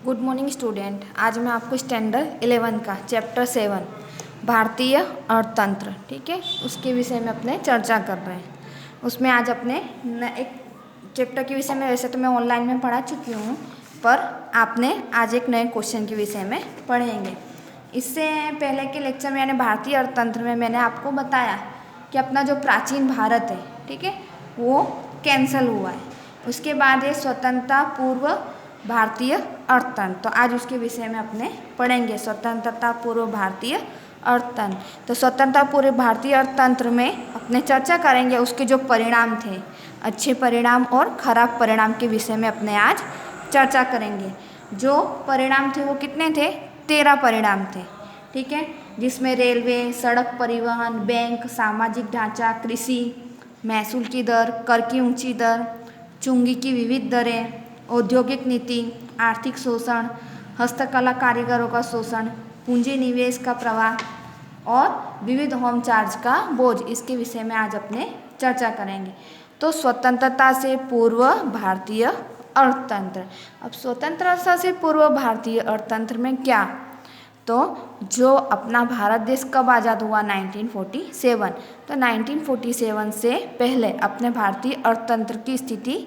Good morning student. आज मैं आपको स्टैंडर्ड 11 का चैप्टर 7 भारतीय अर्थतंत्र, ठीक है, उसके विषय में अपने चर्चा कर रहे हैं। उसमें आज अपने एक चैप्टर के विषय में, वैसे तो मैं ऑनलाइन में पढ़ा चुकी हूँ, पर आपने आज एक नए क्वेश्चन के विषय में पढ़ेंगे। इससे पहले के लेक्चर में यानी भारतीय अर्थतंत्र में मैंने आपको बताया कि अपना जो प्राचीन भारत है, ठीक है, वो कैंसल हुआ है। उसके बाद ये स्वतंत्रता पूर्व भारतीय अर्थतंत्र, तो आज उसके विषय में अपने पढ़ेंगे स्वतंत्रता पूर्व भारतीय अर्थतंत्र। तो स्वतंत्रता पूर्व भारतीय अर्थतंत्र में अपने चर्चा करेंगे उसके जो परिणाम थे, अच्छे परिणाम और खराब परिणाम के विषय में अपने आज चर्चा करेंगे। जो परिणाम थे वो कितने थे? 13 परिणाम थे, ठीक है, जिसमें रेलवे, सड़क परिवहन, बैंक, सामाजिक ढांचा, कृषि, महसूल की दर, कर की ऊंची दर, चुंगी की विविध दरें, औद्योगिक नीति, आर्थिक शोषण, हस्तकला कारीगरों का शोषण, पूंजी निवेश का प्रवाह और विविध होम चार्ज का बोझ, इसके विषय में आज अपने चर्चा करेंगे। तो स्वतंत्रता से पूर्व भारतीय अर्थतंत्र। अब स्वतंत्रता से पूर्व भारतीय अर्थतंत्र में क्या, तो जो अपना भारत देश कब आज़ाद हुआ? 1947। तो 1947 से पहले अपने भारतीय अर्थतंत्र की स्थिति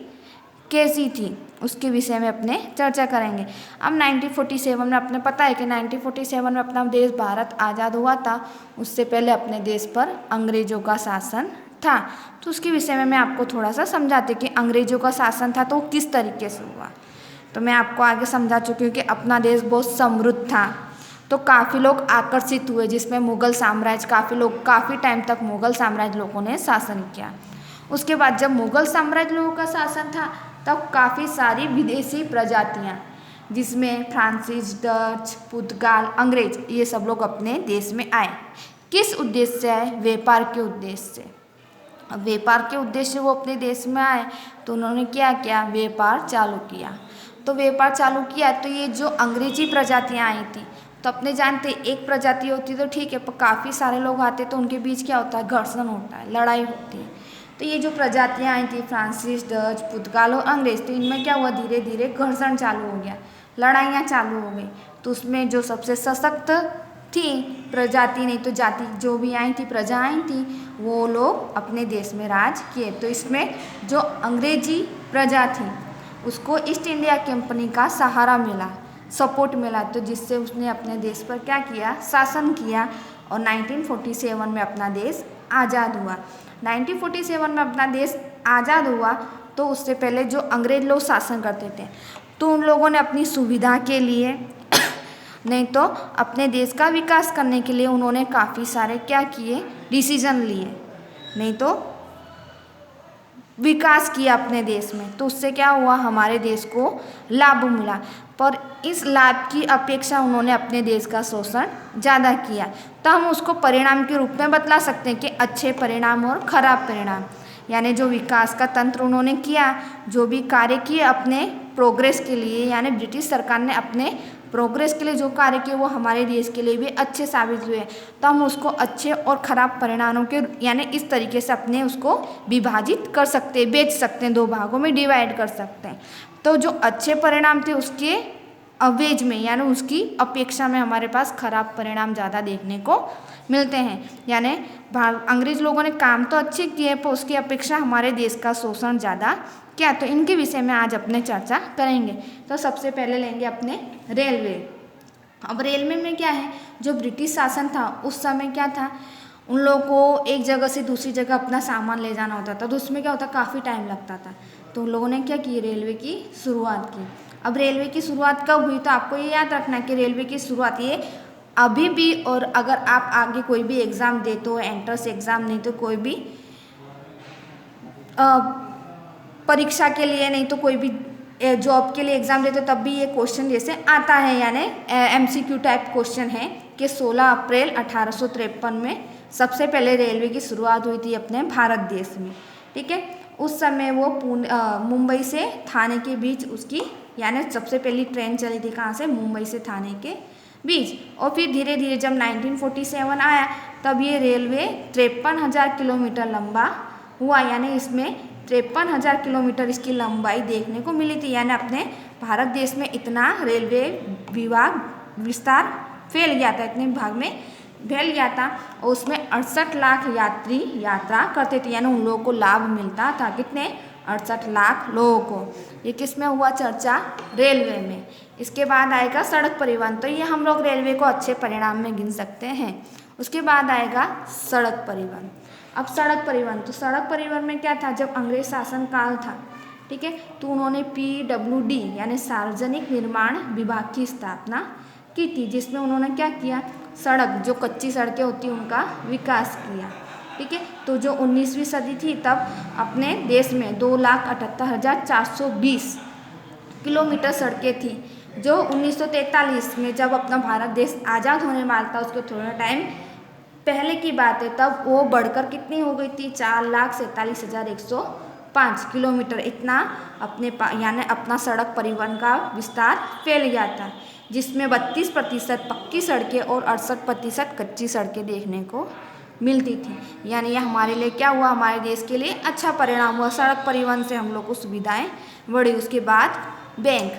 कैसी थी, उसके विषय में अपने चर्चा करेंगे। अब 1947 में अपने पता है कि 1947 में अपना देश भारत आज़ाद हुआ था, उससे पहले अपने देश पर अंग्रेज़ों का शासन था। तो उसके विषय में मैं आपको थोड़ा सा समझाती कि अंग्रेज़ों का शासन था तो वो किस तरीके से हुआ। तो मैं आपको आगे समझा चुकी हूँ कि अपना देश बहुत समृद्ध था, तो काफ़ी लोग आकर्षित हुए, जिसमें मुग़ल साम्राज्य, काफ़ी टाइम तक मुग़ल साम्राज्य लोगों ने शासन किया। उसके बाद जब मुग़ल साम्राज्य लोगों का शासन था तब काफ़ी सारी विदेशी प्रजातियाँ, जिसमें फ्रांसीस, डच, पुर्तगाल, अंग्रेज, ये सब लोग अपने देश में आए। किस उद्देश्य से आए? व्यापार के उद्देश्य से। अब व्यापार के उद्देश्य से वो अपने देश में आए तो उन्होंने क्या किया? व्यापार चालू किया। तो व्यापार चालू किया तो ये जो अंग्रेजी प्रजातियाँ आई थी, तो अपने जानते एक प्रजाति होती तो ठीक है, पर काफ़ी सारे लोग आते तो उनके बीच क्या होता है? घर्षण होता है, लड़ाई होती है। तो ये जो प्रजातियाँ आई थी फ्रांसीस, डच, पुर्तगाल और अंग्रेज, तो इनमें क्या हुआ? धीरे धीरे घर्षण चालू हो गया, लड़ाइयाँ चालू हो गई। तो उसमें जो सबसे सशक्त थी प्रजाति, नहीं तो जाति जो भी आई थी, प्रजा आई थी, वो लोग अपने देश में राज किए। तो इसमें जो अंग्रेजी प्रजा थी उसको ईस्ट इंडिया कंपनी का सहारा मिला, सपोर्ट मिला, तो जिससे उसने अपने देश पर क्या किया? शासन किया। और 1947 में अपना देश आज़ाद हुआ। 1947 में अपना देश आज़ाद हुआ तो उससे पहले जो अंग्रेज लोग शासन करते थे, तो उन लोगों ने अपनी सुविधा के लिए नहीं तो अपने देश का विकास करने के लिए उन्होंने काफ़ी सारे क्या किए? डिसीजन लिए, नहीं तो विकास किया अपने देश में। तो उससे क्या हुआ? हमारे देश को लाभ मिला, पर इस लाभ की अपेक्षा उन्होंने अपने देश का शोषण ज़्यादा किया। तो हम उसको परिणाम के रूप में बतला सकते हैं कि अच्छे परिणाम और खराब परिणाम, यानी जो विकास का तंत्र उन्होंने किया, जो भी कार्य किए अपने प्रोग्रेस के लिए, यानी ब्रिटिश सरकार ने अपने प्रोग्रेस के लिए जो कार्य किए वो हमारे देश के लिए भी अच्छे साबित हुए। तो हम उसको अच्छे और खराब परिणामों के यानी इस तरीके से अपने उसको विभाजित कर सकते हैं, बेच सकते हैं, 2 भागों में डिवाइड कर सकते हैं। तो जो अच्छे परिणाम थे उसके अवेज में, यानी उसकी अपेक्षा में हमारे पास खराब परिणाम ज़्यादा देखने को मिलते हैं। यानी अंग्रेज लोगों ने काम तो अच्छे किए पर उसकी अपेक्षा हमारे देश का शोषण ज़्यादा क्या, तो इनके विषय में आज अपने चर्चा करेंगे। तो सबसे पहले लेंगे अपने रेलवे। अब रेलवे में क्या है, जो ब्रिटिश शासन था उस समय क्या था, उन लोगों को एक जगह से दूसरी जगह अपना सामान ले जाना होता था, तो उसमें क्या होता, काफ़ी टाइम लगता था। तो उन लोगों ने क्या की? रेलवे की शुरुआत की। अब रेलवे की शुरुआत कब हुई? तो आपको ये याद रखना कि रेलवे की शुरुआत ये अभी भी, और अगर आप आगे कोई भी एग्ज़ाम देते हो, एंट्रेंस एग्ज़ाम, नहीं तो कोई भी परीक्षा के लिए, नहीं तो कोई भी जॉब के लिए एग्ज़ाम देते हो, तब भी ये क्वेश्चन जैसे आता है, यानी MCQ टाइप क्वेश्चन है कि 16 अप्रैल 1853 में सबसे पहले रेलवे की शुरुआत हुई थी अपने भारत देश में, ठीक है। उस समय वो मुंबई से थाने के बीच उसकी, यानी सबसे पहली ट्रेन चली थी कहाँ से? मुंबई से थाने के बीच। और फिर धीरे धीरे जब 1947 आया तब ये रेलवे 53,000 किलोमीटर लंबा हुआ, यानी इसमें 53,000 किलोमीटर इसकी लंबाई देखने को मिली थी, यानी अपने भारत देश में इतना रेलवे विभाग विस्तार फैल गया था, इतने भाग में फैल गया था और उसमें 68 लाख यात्री यात्रा करते थे, यानी उन लोगों को लाभ मिलता था। कितने? 68 लाख लोगों को। ये किस में हुआ चर्चा? रेलवे में। इसके बाद आएगा सड़क परिवहन, तो ये हम लोग रेलवे को अच्छे परिणाम में गिन सकते हैं। उसके बाद आएगा सड़क परिवहन। अब सड़क परिवहन, तो सड़क परिवहन में क्या था, जब अंग्रेज शासन काल था, ठीक है, तो उन्होंने PWD यानी सार्वजनिक निर्माण विभाग की स्थापना की थी, जिसमें उन्होंने क्या किया, सड़क जो कच्ची सड़कें होती हैं उनका विकास किया। ठीक है, तो जो 19वीं सदी थी तब अपने देश में 2,78,420 किलोमीटर सड़कें थी, जो 1943 में जब अपना भारत देश आज़ाद होने वाला था उसके थोड़ा टाइम पहले की बात है, तब वो बढ़कर कितनी हो गई थी, 4,47,105 किलोमीटर। इतना अपने यानी अपना सड़क परिवहन का विस्तार फैल गया था, जिसमें 32% पक्की सड़कें और 68% कच्ची सड़कें देखने को मिलती थी। यानी यह हमारे लिए क्या हुआ, हमारे देश के लिए अच्छा परिणाम हुआ। सड़क परिवहन से हम लोग को सुविधाएं बढ़ी। उसके बाद बैंक।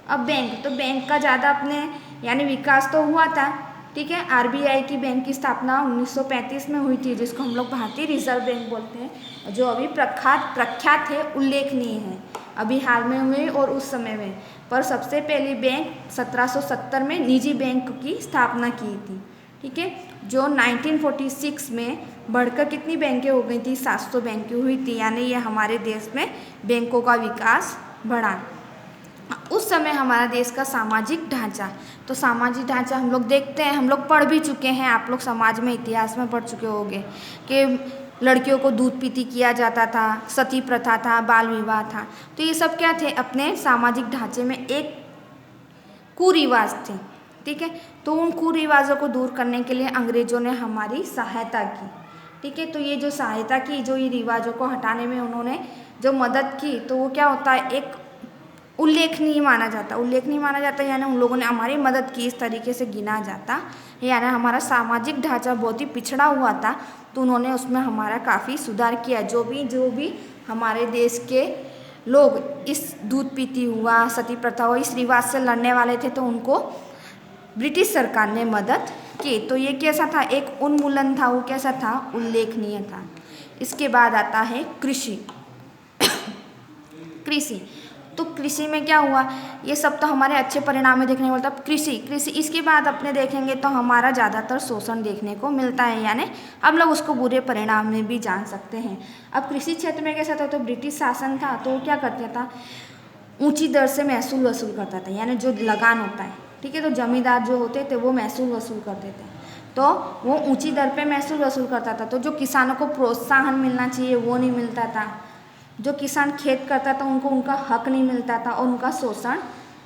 अब बैंक, तो बैंक का ज़्यादा अपने यानी विकास तो हुआ था, ठीक है। RBI की बैंक की स्थापना 1935 में हुई थी, जिसको हम लोग भारतीय रिजर्व बैंक बोलते हैं, जो अभी प्रख्यात है, उल्लेखनीय है, अभी हाल में हुए और उस समय में। पर सबसे पहली बैंक 1770 में निजी बैंक की स्थापना की थी, ठीक है, जो 1946 में बढ़कर कितनी बैंकें हो गई थी, 700 बैंकें हुई थी। यानी ये हमारे देश में बैंकों का विकास बढ़ा। उस समय हमारा देश का सामाजिक ढांचा, तो सामाजिक ढांचा हम लोग देखते हैं, हम लोग पढ़ भी चुके हैं, आप लोग समाज में इतिहास में पढ़ चुके होंगे कि लड़कियों को दूध पीती किया जाता था, सती प्रथा था, बाल विवाह था। तो ये सब क्या थे, अपने सामाजिक ढांचे में एक कुरिवाज थे, ठीक है। तो उन कुरिवाजों को दूर करने के लिए अंग्रेजों ने हमारी सहायता की, ठीक है। तो ये जो सहायता की, जो ये रिवाजों को हटाने में उन्होंने जो मदद की, तो वो क्या होता है, एक उल्लेखनीय माना जाता है, यानी उन लोगों ने हमारी मदद की, इस तरीके से गिना जाता। यानी हमारा सामाजिक ढांचा बहुत ही पिछड़ा हुआ था, तो उन्होंने उसमें हमारा काफ़ी सुधार किया। जो भी हमारे देश के लोग इस दूध पीती हुआ, सती प्रथा हुआ, इस रिवाज से लड़ने वाले थे, तो उनको ब्रिटिश सरकार ने मदद की। तो ये कैसा था, एक उन्मूलन था, वो कैसा था, उल्लेखनीय था। इसके बाद आता है कृषि। तो कृषि में क्या हुआ, ये सब तो हमारे अच्छे परिणाम में देखने को मिलता। कृषि इसके बाद अपने देखेंगे तो हमारा ज़्यादातर शोषण देखने को मिलता है, यानी हम लोग उसको बुरे परिणाम में भी जान सकते हैं। अब कृषि क्षेत्र में कैसा था, तो ब्रिटिश शासन था, तो वो क्या करता था, ऊंची दर से महसूल वसूल करता था, यानी जो लगान होता है, ठीक है। तो जमींदार जो होते थे वो महसूल वसूल करते थे, तो वो ऊंची दर पे महसूल वसूल करता था। तो जो किसानों को प्रोत्साहन मिलना चाहिए वो नहीं मिलता था, जो किसान खेत करता था उनको उनका हक नहीं मिलता था और उनका शोषण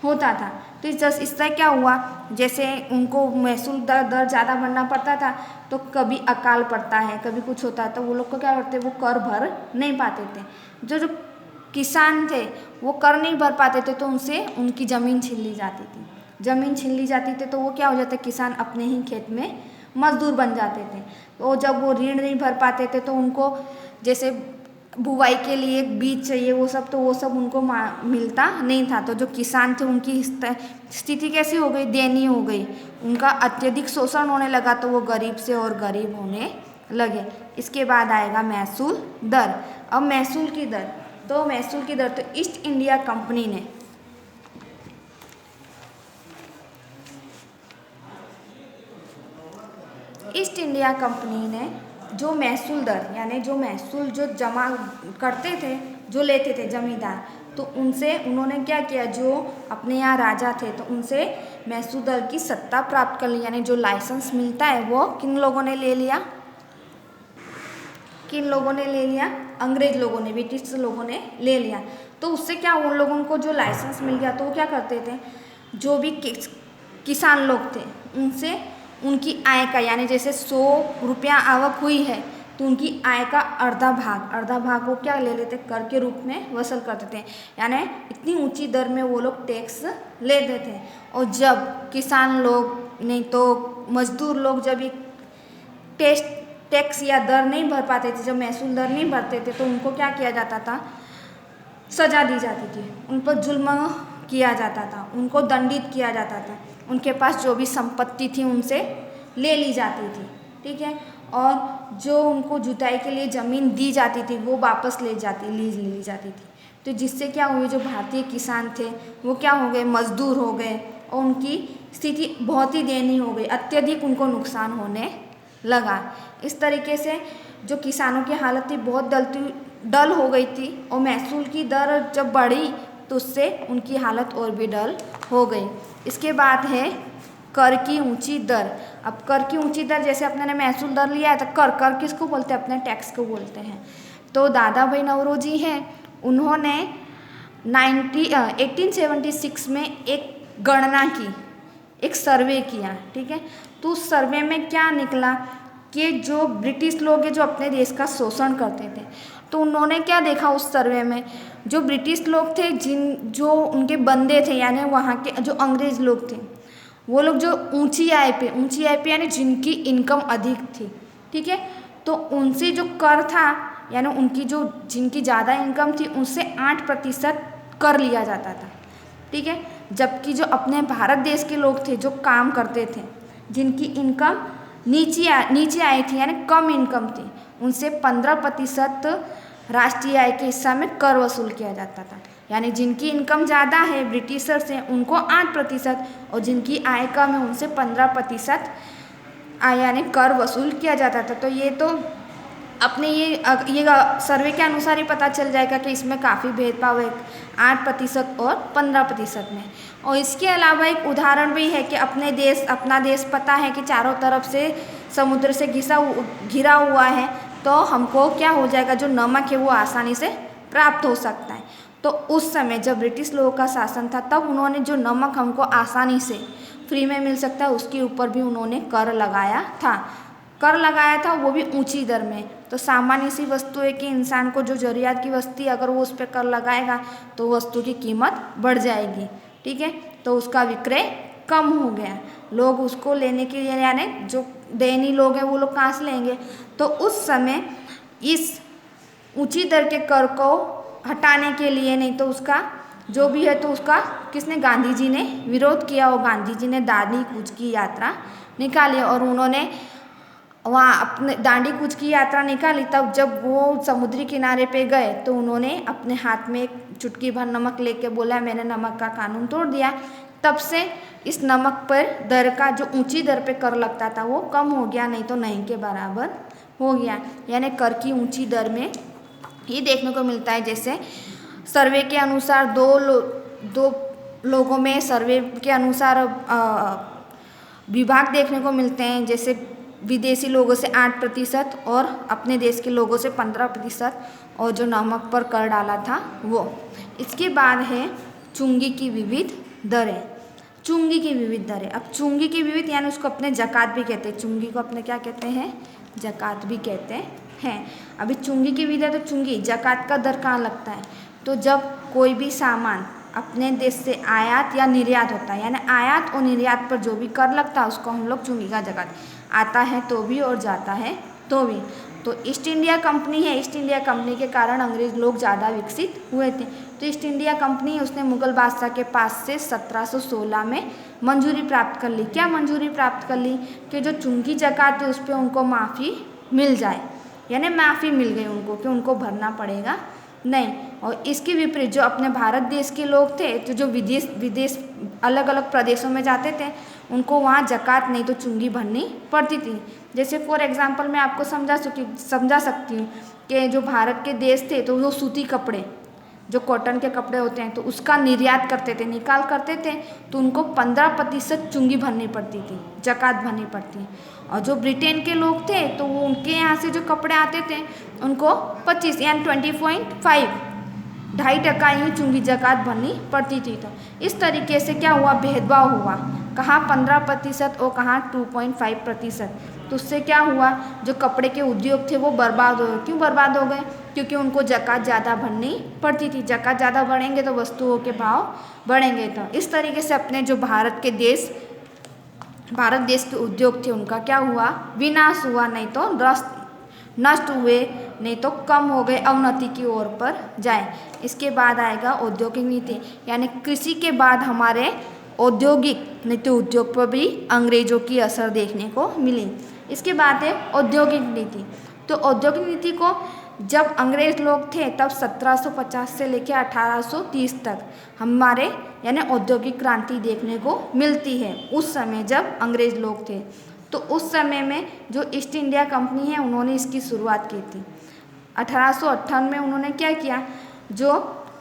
होता था। तो इससे क्या हुआ, जैसे उनको महसूल दर ज़्यादा भरना पड़ता था, तो कभी अकाल पड़ता है, कभी कुछ होता है, तो वो लोग को क्या करते, वो कर भर नहीं पाते थे। जो किसान थे वो कर नहीं भर पाते थे, तो उनसे उनकी ज़मीन छीन ली जाती थी, तो वो क्या हो जाता, किसान अपने ही खेत में मजदूर बन जाते थे। तो जब वो ऋण नहीं भर पाते थे, तो उनको जैसे बुवाई के लिए बीज चाहिए, वो सब उनको मिलता नहीं था। तो जो किसान थे उनकी स्थिति कैसी हो गई, दयनीय हो गई, उनका अत्यधिक शोषण होने लगा, तो वो गरीब से और गरीब होने लगे। इसके बाद आएगा महसूल दर। अब महसूल की दर, तो ईस्ट इंडिया कंपनी ने जो महसूल दर, यानी जो महसूल जो जमा करते थे, जो लेते थे जमींदार, तो उनसे उन्होंने क्या किया, जो अपने यहाँ राजा थे, तो उनसे महसूल दर की सत्ता प्राप्त कर ली। यानी जो लाइसेंस मिलता है वो किन लोगों ने ले लिया, अंग्रेज लोगों ने, ब्रिटिश लोगों ने ले लिया। तो उससे क्या, उन लोगों को जो लाइसेंस मिल गया, तो वो क्या करते थे, जो भी किसान लोग थे उनसे उनकी आय का, यानी जैसे 100 रुपया आवक हुई है, तो उनकी आय का आधा भाग वो क्या ले लेते, कर के रूप में वसूल करते थे। यानी इतनी ऊंची दर में वो लोग टैक्स लेते थे। और जब किसान लोग नहीं तो मजदूर लोग जब टैक्स या दर नहीं भर पाते थे, जब महसूल दर नहीं भरते थे, तो उनको क्या किया जाता था, सजा दी जाती थी, उन पर जुल्म किया जाता था, उनको दंडित किया जाता था, उनके पास जो भी संपत्ति थी उनसे ले ली जाती थी, ठीक है। और जो उनको जुताई के लिए ज़मीन दी जाती थी वो वापस ले ली जाती थी। तो जिससे क्या हुए, जो भारतीय किसान थे वो क्या हो गए, मजदूर हो गए और उनकी स्थिति बहुत ही दयनीय हो गई, अत्यधिक उनको नुकसान होने लगा। इस तरीके से जो किसानों की हालत थी बहुत डल हो गई थी और महसूल की दर जब बढ़ी तो उससे उनकी हालत और भी डल हो गई। इसके बाद है कर की ऊंची दर। अब कर की ऊंची दर, जैसे अपने ने महसूल दर लिया है तो कर किसको बोलते हैं, अपने टैक्स को बोलते हैं। तो दादा भाई नौरोजी हैं, उन्होंने 1876 में एक गणना की, एक सर्वे किया, ठीक है। तो उस सर्वे में क्या निकला कि जो ब्रिटिश लोग हैं जो अपने देश का शोषण करते थे, तो उन्होंने क्या देखा उस सर्वे में, जो ब्रिटिश लोग थे, जो उनके बंदे थे यानी वहाँ के जो अंग्रेज लोग थे, वो लोग जो ऊंची आय पे यानी जिनकी इनकम अधिक थी, ठीक है, तो उनसे जो कर था यानी उनकी जो जिनकी ज़्यादा इनकम थी उनसे 8% कर लिया जाता था, ठीक है। जबकि जो अपने भारत देश के लोग थे जो काम करते थे, जिनकी इनकम नीचे आई थी यानी कम इनकम थी, उनसे 15% राष्ट्रीय आय के हिस्सा में कर वसूल किया जाता था। यानी जिनकी इनकम ज़्यादा है ब्रिटिशर से उनको 8% और जिनकी आय कम है उनसे 15% आय यानी कर वसूल किया जाता था। तो ये तो अपने ये सर्वे के अनुसार ही पता चल जाएगा कि इसमें काफ़ी भेदभाव है 8% और 15% में। और इसके अलावा एक उदाहरण भी है कि अपना देश पता है कि चारों तरफ से समुद्र से घिरा हुआ है, तो हमको क्या हो जाएगा, जो नमक है वो आसानी से प्राप्त हो सकता है। तो उस समय जब ब्रिटिश लोगों का शासन था तब उन्होंने जो नमक हमको आसानी से फ्री में मिल सकता है उसके ऊपर भी उन्होंने कर लगाया था, वो भी ऊंची दर में। तो सामान्य सी वस्तु है कि इंसान को जो जरूरियात की वस्तु अगर वो उस पर कर लगाएगा तो वस्तु की कीमत बढ़ जाएगी, ठीक है। तो उसका विक्रय कम हो गया, लोग उसको लेने के लिए यानी जो देनी लोग हैं वो लोग कहाँ से लेंगे। तो उस समय इस ऊंची दर के कर को हटाने के लिए, नहीं तो उसका जो भी है तो उसका किसने, गांधी जी ने विरोध किया और गांधी जी ने दांडी कूच की यात्रा निकाली और उन्होंने वहाँ अपने दांडी कूच की यात्रा निकाली। तब जब वो समुद्री किनारे पे गए तो उन्होंने अपने हाथ में एक चुटकी भर नमक लेके बोला मैंने नमक का कानून तोड़ दिया। तब से इस नमक पर दर का जो ऊंची दर पे कर लगता था वो कम हो गया, नहीं तो नहीं के बराबर हो गया। यानी कर की ऊंची दर में ये देखने को मिलता है, जैसे सर्वे के अनुसार दो लोगों में सर्वे के अनुसार विभाग देखने को मिलते हैं, जैसे विदेशी लोगों से 8% और अपने देश के लोगों से 15% और जो नमक पर कर डाला था वो। इसके बाद है चुंगी की विविध दरें। अब चुंगी की विविध यानी उसको अपने जकात भी कहते हैं, चुंगी को अपने क्या कहते हैं, जकात भी कहते हैं। अभी चुंगी की विविध है तो चुंगी जकात का दर कहाँ लगता है, तो जब कोई भी सामान अपने देश से आयात या निर्यात होता है, यानी आयात और निर्यात पर जो भी कर लगता है उसको हम लोग चुंगी का जकात, आता है तो भी और जाता है तो भी। तो ईस्ट इंडिया कंपनी है, ईस्ट इंडिया कंपनी के कारण अंग्रेज लोग ज़्यादा विकसित हुए थे। तो ईस्ट इंडिया कंपनी उसने मुगल बादशाह के पास से 1716 में मंजूरी प्राप्त कर ली। क्या मंजूरी प्राप्त कर ली कि जो चुंगी जकात है उस पर उनको माफ़ी मिल जाए, यानी माफ़ी मिल गई उनको कि उनको भरना पड़ेगा नहीं। और इसके विपरीत जो अपने भारत देश के लोग थे तो जो विदेश अलग अलग प्रदेशों में जाते थे उनको वहाँ जकात नहीं तो चुंगी भरनी पड़ती थी। जैसे फॉर एग्जांपल मैं आपको समझा सकती हूँ कि जो भारत के देश थे तो वो सूती कपड़े, जो कॉटन के कपड़े होते हैं तो उसका निर्यात करते थे, निकाल करते थे, तो उनको 15% चुंगी भरनी पड़ती थी, जकात भरनी पड़ती। और जो ब्रिटेन के लोग थे तो वो उनके यहाँ से जो कपड़े आते थे उनको 25 यानी 20.5 2.5% ही चुंगी जकात भरनी पड़ती थी। तो इस तरीके से क्या हुआ, भेदभाव हुआ, कहाँ 15% और कहाँ 2.5%। तो उससे क्या हुआ, जो कपड़े के उद्योग थे वो बर्बाद हो गए। क्यों बर्बाद हो गए, क्योंकि उनको जकात ज़्यादा भरनी पड़ती थी। जकात ज़्यादा बढ़ेंगे तो वस्तुओं के भाव बढ़ेंगे। तो इस तरीके से अपने जो भारत देश के उद्योग थे उनका क्या हुआ, विनाश हुआ, नहीं तो नष्ट हुए नहीं तो कम हो गए, अवनति की ओर पर जाए। इसके बाद आएगा औद्योगिक नीति, यानी कृषि के बाद हमारे औद्योगिक नीति, उद्योग पर भी अंग्रेजों की असर देखने को मिली। इसके बाद है औद्योगिक नीति। तो औद्योगिक नीति को जब अंग्रेज लोग थे तब 1750 से लेकर 1830 तक हमारे यानी औद्योगिक क्रांति देखने को मिलती है। उस समय जब अंग्रेज लोग थे तो उस समय में जो ईस्ट इंडिया कंपनी है उन्होंने इसकी शुरुआत की थी। 1858 में उन्होंने क्या किया, जो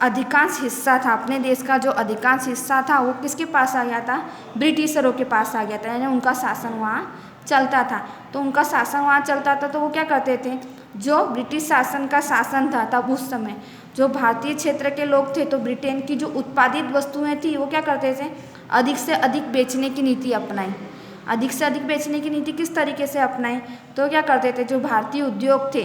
अधिकांश हिस्सा था अपने देश का, जो अधिकांश हिस्सा था वो किसके पास आ गया था, ब्रिटिशरों के पास आ गया था, यानी उनका शासन वहाँ चलता था। तो उनका शासन वहाँ चलता था तो वो क्या करते थे, जो ब्रिटिश शासन का शासन था तब उस समय जो भारतीय क्षेत्र के लोग थे तो ब्रिटेन की जो उत्पादित वस्तुएं थी वो क्या करते थे, अधिक से अधिक बेचने की नीति अपनाई। अधिक से अधिक बेचने की नीति किस तरीके से अपनाई, तो क्या करते थे, जो भारतीय उद्योग थे,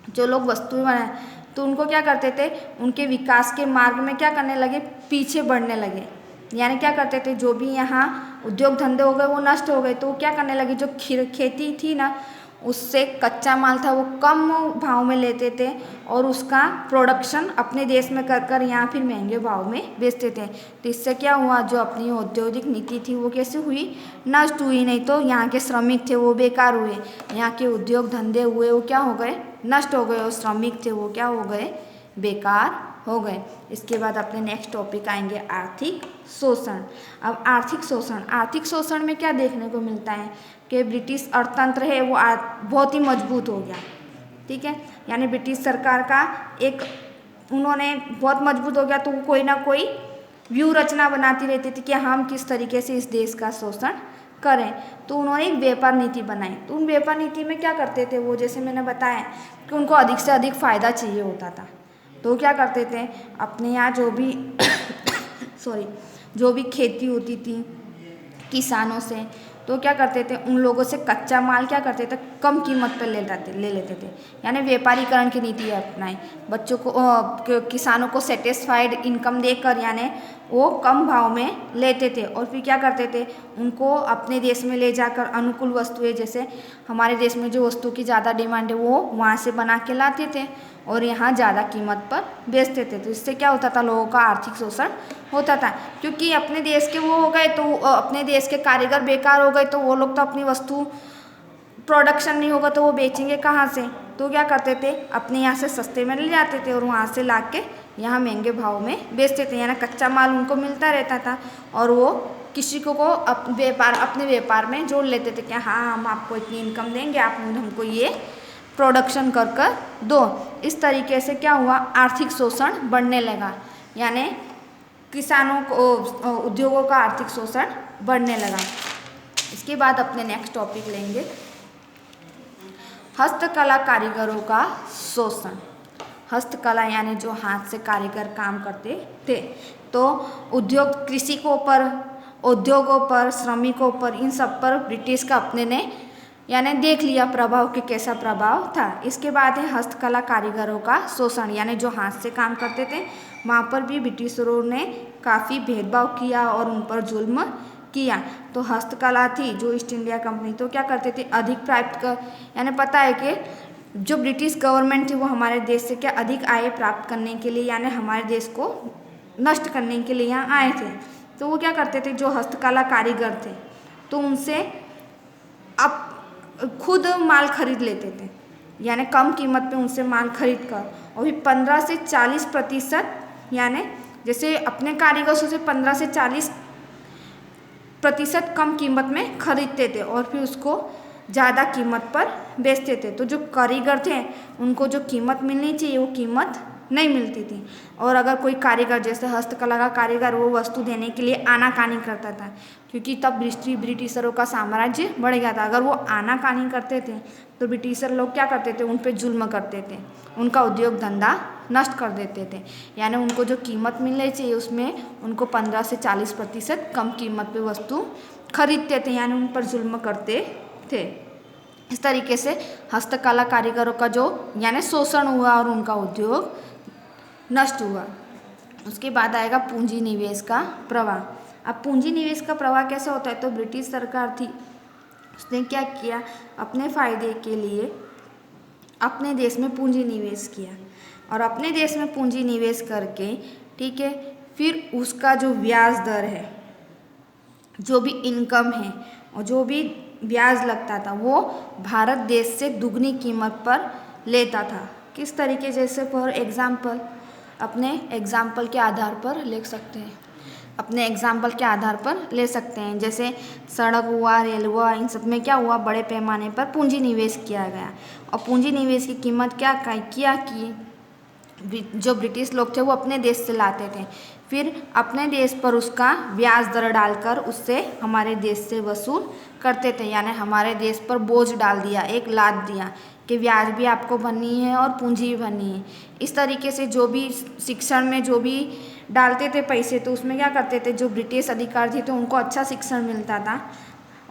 जो लोग वस्तुएं बनाए तो उनको क्या करते थे, उनके विकास के मार्ग में क्या करने लगे, पीछे बढ़ने लगे। यानी क्या करते थे, जो भी यहाँ उद्योग धंधे हो गए वो नष्ट हो गए, तो वो क्या करने लगे, जो खेती थी ना उससे कच्चा माल था वो कम भाव में लेते थे और उसका प्रोडक्शन अपने देश में कर कर यहाँ फिर महंगे भाव में बेचते थे। तो इससे क्या हुआ, जो अपनी औद्योगिक नीति थी वो कैसे हुई, नष्ट हुई। नहीं तो यहाँ के श्रमिक थे वो बेकार हुए, यहाँ के उद्योग धंधे हुए वो क्या हो गए, नष्ट हो गए, और श्रमिक थे वो क्या हो गए, बेकार हो गए। इसके बाद अपने नेक्स्ट टॉपिक आएंगे आर्थिक शोषण। अब आर्थिक शोषण में क्या देखने को मिलता है कि ब्रिटिश अर्थतंत्र है वो बहुत ही मजबूत हो गया। ठीक है, यानी ब्रिटिश सरकार का एक उन्होंने बहुत मजबूत हो गया तो वो कोई ना कोई व्यूह रचना बनाती रहती थी कि हम किस तरीके से इस देश का शोषण करें। तो उन्होंने एक व्यापार नीति बनाई। तो उन व्यापार नीति में क्या करते थे वो, जैसे मैंने बताया कि उनको अधिक से अधिक फ़ायदा चाहिए होता था, तो क्या करते थे, अपने यहाँ जो भी खेती होती थी किसानों से, तो क्या करते थे, उन लोगों से कच्चा माल क्या करते थे, कम कीमत पर ले लेते थे। यानी व्यापारीकरण की नीति अपनाई, बच्चों को किसानों को सेटिस्फाइड इनकम देकर यानी वो कम भाव में लेते थे और फिर क्या करते थे, उनको अपने देश में ले जाकर अनुकूल वस्तुएं, जैसे हमारे देश में जो वस्तु की ज़्यादा डिमांड है वो वहाँ से बना के लाते थे और यहाँ ज़्यादा कीमत पर बेचते थे। तो इससे क्या होता था, लोगों का आर्थिक शोषण होता था, क्योंकि अपने देश के वो हो गए तो अपने देश के कारीगर बेकार हो गए, तो वो लोग तो अपनी वस्तु प्रोडक्शन नहीं होगा तो वो बेचेंगे कहाँ से। तो क्या करते थे, अपने यहाँ से सस्ते में ले जाते थे और वहाँ से ला के यहाँ महंगे भाव में बेचते थे, यानी कच्चा माल उनको मिलता रहता था और वो किसी को अपने व्यापार में जोड़ लेते थे कि हाँ हम आपको इतनी इनकम देंगे, आप हमको ये प्रोडक्शन कर कर दो। इस तरीके से क्या हुआ, आर्थिक शोषण बढ़ने लगा, यानी किसानों को उद्योगों का आर्थिक शोषण बढ़ने लगा। इसके बाद अपने नेक्स्ट टॉपिक लेंगे हस्तकला कारीगरों का शोषण। हस्तकला यानी जो हाथ से कारीगर काम करते थे, तो उद्योग कृषिकों पर, उद्योगों पर, श्रमिकों पर, इन सब पर ब्रिटिश का अपने ने यानी देख लिया प्रभाव कि कैसा प्रभाव था। इसके बाद है हस्तकला कारीगरों का शोषण, यानी जो हाथ से काम करते थे वहाँ पर भी ब्रिटिशरों ने काफ़ी भेदभाव किया और उन पर जुल्म किया। तो हस्तकला थी जो ईस्ट इंडिया कंपनी, तो क्या करते थे, अधिक प्राप्त कर, यानी पता है कि जो ब्रिटिश गवर्नमेंट थी वो हमारे देश से क्या अधिक आय प्राप्त करने के लिए, यानी हमारे देश को नष्ट करने के लिए यहाँ आए थे। तो वो क्या करते थे, जो हस्तकला कारीगर थे तो उनसे अब खुद माल खरीद लेते थे, यानी कम कीमत पे उनसे माल खरीद कर, और भी 15 से 40%, यानी जैसे अपने कारीगरों से 15 से 40% कम कीमत में खरीदते थे और फिर उसको ज़्यादा कीमत पर बेचते थे। तो जो कारीगर थे उनको जो कीमत मिलनी चाहिए वो कीमत नहीं मिलती थी। और अगर कोई कारीगर, जैसे हस्तकला का कारीगर, वो वस्तु देने के लिए आनाकानी करता था, क्योंकि तब ब्रिटिशरों का साम्राज्य बढ़ गया था। अगर वो आनाकानी करते थे तो ब्रिटिशर लोग क्या करते थे, उन पर जुल्म करते थे, उनका उद्योग धंधा नष्ट कर देते थे, यानी उनको जो कीमत मिलनी चाहिए उसमें उनको 15 से 40% कम कीमत पे वस्तु खरीदते थे, यानी उन पर जुल्म करते थे। इस तरीके से हस्तकला कारीगरों का जो यानी शोषण हुआ और उनका उद्योग नष्ट हुआ। उसके बाद आएगा पूंजी निवेश का प्रवाह। अब पूंजी निवेश का प्रवाह कैसा होता है, तो ब्रिटिश सरकार थी उसने क्या किया, अपने फ़ायदे के लिए अपने देश में पूंजी निवेश किया और अपने देश में पूंजी निवेश करके, ठीक है, फिर उसका जो ब्याज दर है, जो भी इनकम है और जो भी ब्याज लगता था वो भारत देश से दुगनी कीमत पर लेता था। किस तरीके, जैसे फॉर एग्ज़ाम्पल अपने एग्ज़ाम्पल के आधार पर ले सकते हैं, अपने एग्ज़ाम्पल के आधार पर ले सकते हैं। जैसे सड़क हुआ, रेल हुआ, इन सब में क्या हुआ, बड़े पैमाने पर पूंजी निवेश किया गया और पूंजी निवेश की कीमत क्या किया कि जो ब्रिटिश लोग थे वो अपने देश से लाते थे, फिर अपने देश पर उसका ब्याज दर डालकर उससे हमारे देश से वसूल करते थे। यानी हमारे देश पर बोझ डाल दिया, एक लाद दिया कि ब्याज भी आपको भरनी है और पूंजी भी भरनी है। इस तरीके से जो भी शिक्षण में जो भी डालते थे पैसे, तो उसमें क्या करते थे, जो ब्रिटिश अधिकारी थे तो उनको अच्छा शिक्षण मिलता था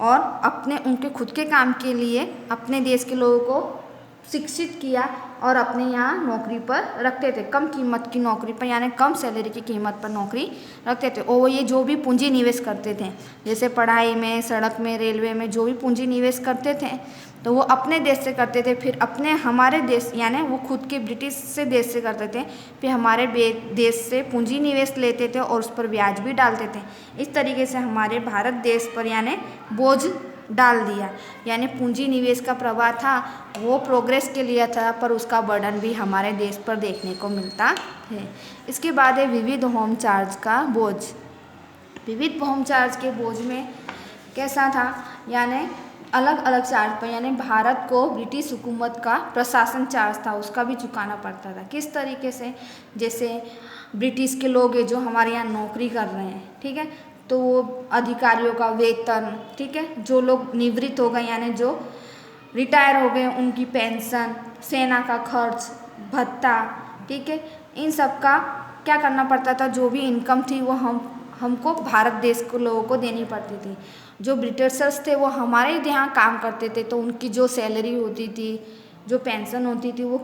और अपने उनके खुद के काम के लिए अपने देश के लोगों को शिक्षित किया और अपने यहाँ नौकरी पर रखते थे, कम कीमत की नौकरी पर, यानी कम सैलरी की कीमत पर नौकरी रखते थे। और ये जो भी पूंजी निवेश करते थे, जैसे पढ़ाई में, सड़क में, रेलवे में जो भी पूंजी निवेश करते थे तो वो अपने देश से करते थे, फिर अपने हमारे देश यानी वो खुद के ब्रिटिश से देश से करते थे, फिर हमारे देश से पूंजी निवेश लेते थे और उस पर ब्याज भी डालते थे। इस तरीके से हमारे भारत देश पर यानी बोझ डाल दिया, यानी पूंजी निवेश का प्रवाह था वो प्रोग्रेस के लिए था, पर उसका बर्डन भी हमारे देश पर देखने को मिलता है। इसके बाद है विविध होम चार्ज का बोझ। विविध होम चार्ज के बोझ में कैसा था, यानी अलग अलग चार्ज पर, यानी भारत को ब्रिटिश हुकूमत का प्रशासन चार्ज था उसका भी चुकाना पड़ता था। किस तरीके से, जैसे ब्रिटिश के लोग हैं जो हमारे यहाँ नौकरी कर रहे हैं, ठीक है, तो वो अधिकारियों का वेतन, ठीक है, जो लोग निवृत्त हो गए यानी जो रिटायर हो गए उनकी पेंशन, सेना का खर्च, भत्ता, ठीक है, इन सब का क्या करना पड़ता था, जो भी इनकम थी वो हमको भारत देश को लोगों को देनी पड़ती थी। जो ब्रिटिशर्स थे वो हमारे यहाँ काम करते थे तो उनकी जो सैलरी होती थी, जो पेंशन होती थी वो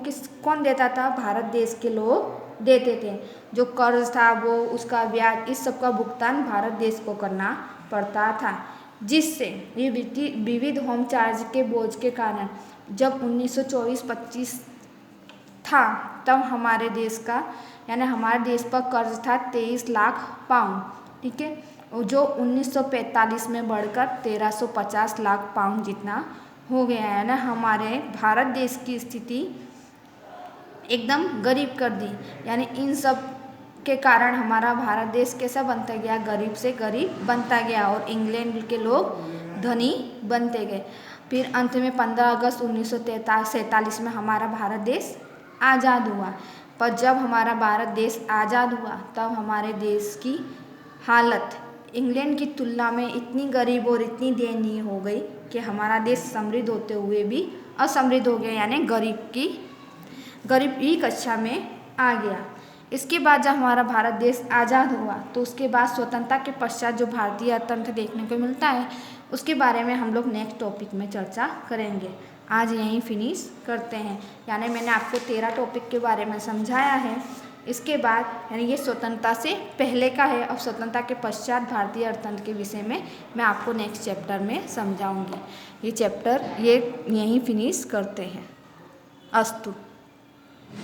कौन देता था, भारत देश के लोग देते थे। जो कर्ज था वो, उसका ब्याज, इस सब का भुगतान भारत देश को करना पड़ता था, जिससे ये विविध होम चार्ज के बोझ के कारण जब 1924-25 था तब हमारे देश का यानी हमारे देश पर कर्ज था 23 लाख पाउंड, ठीक है, और जो 1945 में बढ़कर 1350 लाख पाउंड जितना हो गया है ना। हमारे भारत देश की स्थिति एकदम गरीब कर दी, यानी इन सब के कारण हमारा भारत देश कैसा बनता गया, गरीब से गरीब बनता गया और इंग्लैंड के लोग धनी बनते गए। फिर अंत में 15 अगस्त 1947 में हमारा भारत देश आज़ाद हुआ। पर जब हमारा भारत देश आज़ाद हुआ तब हमारे देश की हालत इंग्लैंड की तुलना में इतनी गरीब और इतनी दयनीय हो गई कि हमारा देश समृद्ध होते हुए भी असमृद्ध हो गया, यानी गरीबी कक्षा में आ गया। इसके बाद जब हमारा भारत देश आज़ाद हुआ तो उसके बाद स्वतंत्रता के पश्चात जो भारतीय अर्थतंत्र देखने को मिलता है उसके बारे में हम लोग नेक्स्ट टॉपिक में चर्चा करेंगे। आज यहीं फिनिश करते हैं, यानी मैंने आपको 13 टॉपिक के बारे में समझाया है। इसके बाद यानी ये स्वतंत्रता से पहले का है, अब स्वतंत्रता के पश्चात भारतीय अर्थतंत्र के विषय में मैं आपको नेक्स्ट चैप्टर में समझाऊंगी। ये चैप्टर यहीं फिनिश करते हैं। अस्तु।